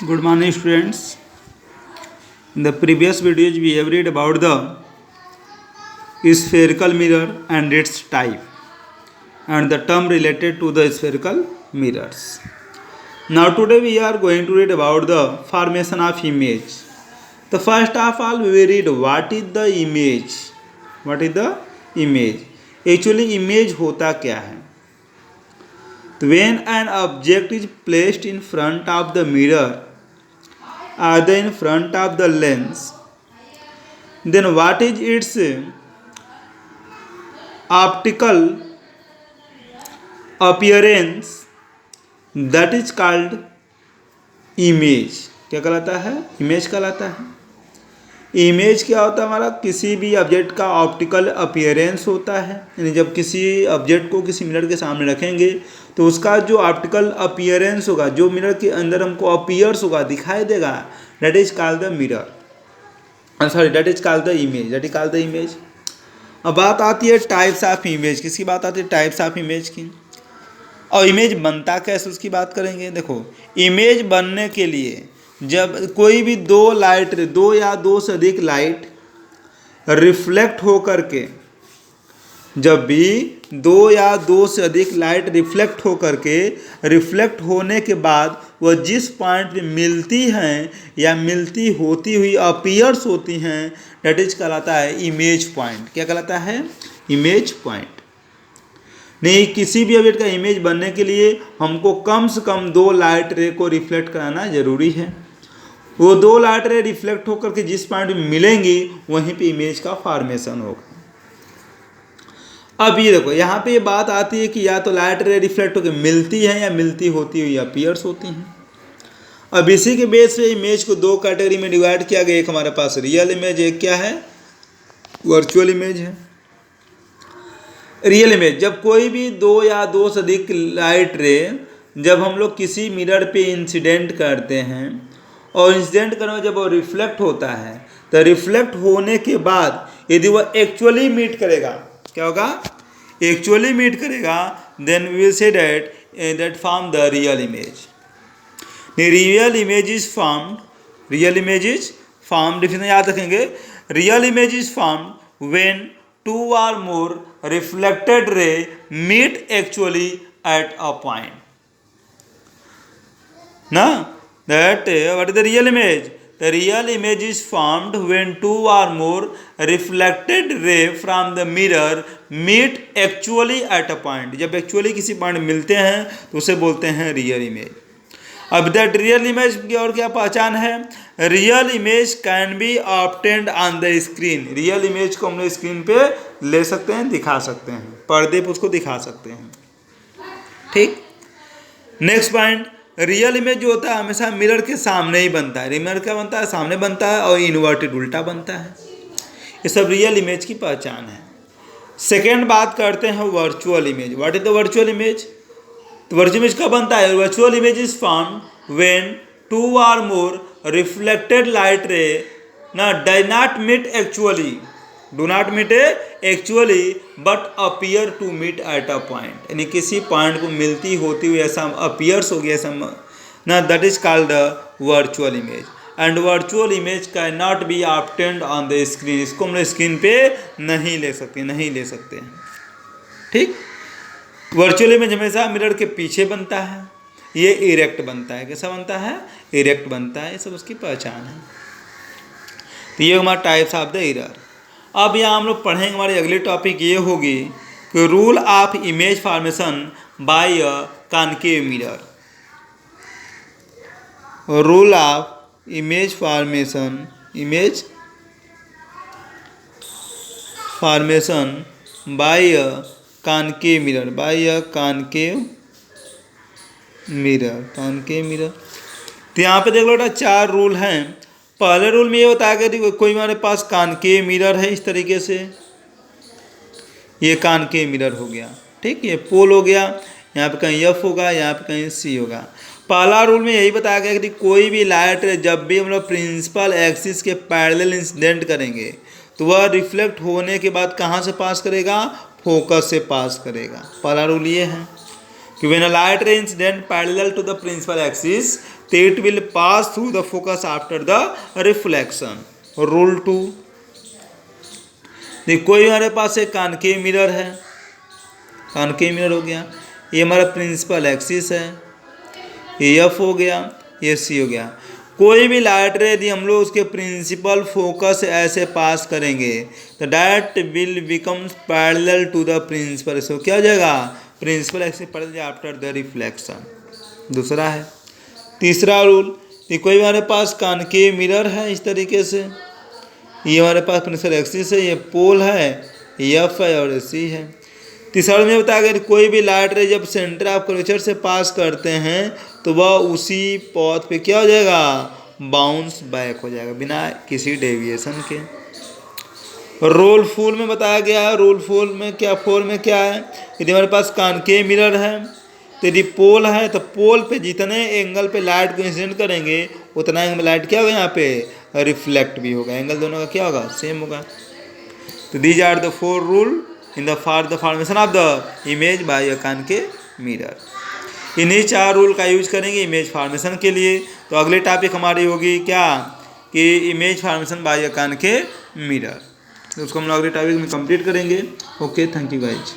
Good morning, students. In the previous videos, we have read about the spherical mirror and its type and the term related to the spherical mirrors. Now, today we are going to read about the formation of image. The first of all, we will read what is the image. What is the image? Actually, image होता क्या है? When an object is placed in front of the mirror, either in front of the lens, then what is its optical appearance? That is called image. क्या कहलाता है? Image कहलाता है. Image क्या होता है? हमारा किसी भी ऑब्जेक्ट का ऑप्टिकल अपीयरेंस होता है. यानी जब किसी ऑब्जेक्ट को किसी मिरर के सामने रखेंगे तो उसका जो ऑप्टिकल अपीयरेंस होगा, जो मिरर के अंदर हमको अपीयर्स होगा, दिखाई देगा, that is called the mirror. That is called the image. That is called the image. अब बात आती है टाइप्स ऑफ इमेज. किसकी बात आती है? टाइप्स ऑफ इमेज की. और इमेज बनता कैसे उसकी बात करेंगे. देखो, इमेज बनने के लिए जब कोई भी दो या दो से अधिक लाइट रिफ्लेक्ट हो करके, जब भी दो या दो से अधिक लाइट रिफ्लेक्ट होने के बाद वह जिस पॉइंट पे मिलती हैं या मिलती होती हुई अपीयर्स होती हैं, डेट इज कहलाता है इमेज पॉइंट. क्या कहलाता है? Image point. नहीं, किसी भी ऑब्जेक्ट का इमेज बनने के लिए हमको कम से कम दो लाइट रे को रिफ्लेक्ट कराना जरूरी है. वो दो लाइट रे रिफ्लेक्ट होकर के जिस पॉइंट में मिलेंगी वहीं पे इमेज का फॉर्मेशन होगा. अब ये देखो, यहाँ पे ये बात आती है कि या तो लाइट रे रिफ्लेक्ट होकर मिलती है या मिलती होती हुई अपीयर्स होती हैं. अब इसी के बेस पे इमेज को दो कैटेगरी में डिवाइड किया गया. एक हमारे पास रियल इमेज, एक क्या है? वर्चुअल इमेज है. रियल इमेज, जब कोई भी दो या दो से अधिक लाइट रे जब हम लोग किसी मिरर पे इंसिडेंट करते हैं और इंसिडेंट करने में जब वो रिफ्लेक्ट होता है, तो रिफ्लेक्ट होने के बाद यदि वह एक्चुअली मीट करेगा, क्या होगा? एक्चुअली मीट करेगा, then we will say that form the real image. Real image is form definition याद रखेंगे. Real image is form when two or more reflected ray meet actually at a point. Now, what is the real image? The real image is formed when two or more reflected ray from the mirror meet actually at a point. जब actually किसी point मिलते हैं तो उसे बोलते हैं real image. अब that real image की और क्या पहचान है? Real image can be obtained on the screen. Real image को हम लोग स्क्रीन पे ले सकते हैं, दिखा सकते हैं, पर्दे पे उसको दिखा सकते हैं. ठीक. नेक्स्ट पॉइंट, रियल इमेज जो होता है हमेशा मिरर के सामने ही बनता है. मिरर क्या बनता है? सामने बनता है, और इन्वर्टेड उल्टा बनता है. ये सब रियल इमेज की पहचान है. सेकेंड बात करते हैं virtual image. What is the virtual image? तो वर्चुअल इमेज कब बनता है? Virtual image is form when two or more reflected light ray does not meet actually but appear to meet at a point. यानी किसी point को मिलती होती हुई ऐसा अपीयर्स हो गया ऐसा that is called the virtual image. And virtual image can not be obtained on the screen. इसको हम लोग स्क्रीन पे नहीं ले सकते हैं. ठीक. वर्चुअल इमेज हमेशा मिरर के पीछे बनता है. ये इरेक्ट बनता है. कैसा बनता है? इरेक्ट बनता है. ये सब उसकी पहचान है. तो ये हमारा टाइप्स ऑफ द मिरर. अब यहाँ हम लोग पढ़ेंगे, हमारी अगली टॉपिक ये होगी कि rule of image formation by a concave mirror. Rule of image formation by a concave mirror. तो यहाँ पे देख लो, चार रूल हैं. पहले रूल में ये होता है कि कोई हमारे पास कॉनकेव मिरर है इस तरीके से, ये कॉनकेव मिरर हो गया. ठीक. ये पोल हो गया. यहाँ पे कहीं एफ होगा, यहाँ पे कहीं सी होगा. पहला रूल में यही बताया गया कि कोई भी लाइट जब भी हम लोग प्रिंसिपल एक्सिस के पैरेलल इंसिडेंट करेंगे तो वह रिफ्लेक्ट होने के बाद कहाँ से पास करेगा? फोकस से पास करेगा. पहला रूल ये है कि when a light ray incident parallel to the principal axis, तो it will pass through the focus after the reflection. Rule 2, देखो कोई हमारे पास एक कॉनकेव मिरर है, कॉनकेव मिरर हो गया, ये हमारा प्रिंसिपल एक्सिस है, ये एफ हो गया, ये सी हो गया। कोई भी लाइट रे यदि हम लोग उसके प्रिंसिपल फोकस ऐसे पास करेंगे तो that will become parallel to the principal, इसको क्या हो जाएगा, principal axis parallel after the reflection. दूसरा है। तीसरा रूल, कि कोई हमारे पास कॉनकेव मिरर है इस तरीके से, ये हमारे पास प्रिंसिपल एक्सिस है, ये पोल है, ये एफ है और सी है। तीसरा में बताया गया कोई भी लाइट रे जब सेंटर ऑफ कर्वेचर से पास करते हैं तो वह उसी पथ पे क्या हो जाएगा, बाउंस बैक हो जाएगा बिना किसी डेविएशन के। रोल फुल में बताया गया है, रोल फुल में क्या, फोर में क्या है, यदि हमारे पास कॉनकेव मिरर है तो यदि पोल है तो पोल पे जितने एंगल पे लाइट को इंसिडेंट करेंगे उतना एंगल लाइट क्या होगा, यहाँ पे रिफ्लेक्ट भी होगा, एंगल दोनों का क्या होगा, सेम होगा। तो these are the 4 rule in the formation of the image by a concave mirror. इन्हीं 4 रूल का यूज करेंगे इमेज फॉर्मेशन के लिए। तो अगले टॉपिक हमारी होगी क्या, कि image formation by a concave mirror, तो उसको हम लोग अगले टॉपिक में कंप्लीट करेंगे। Okay, thank you guys.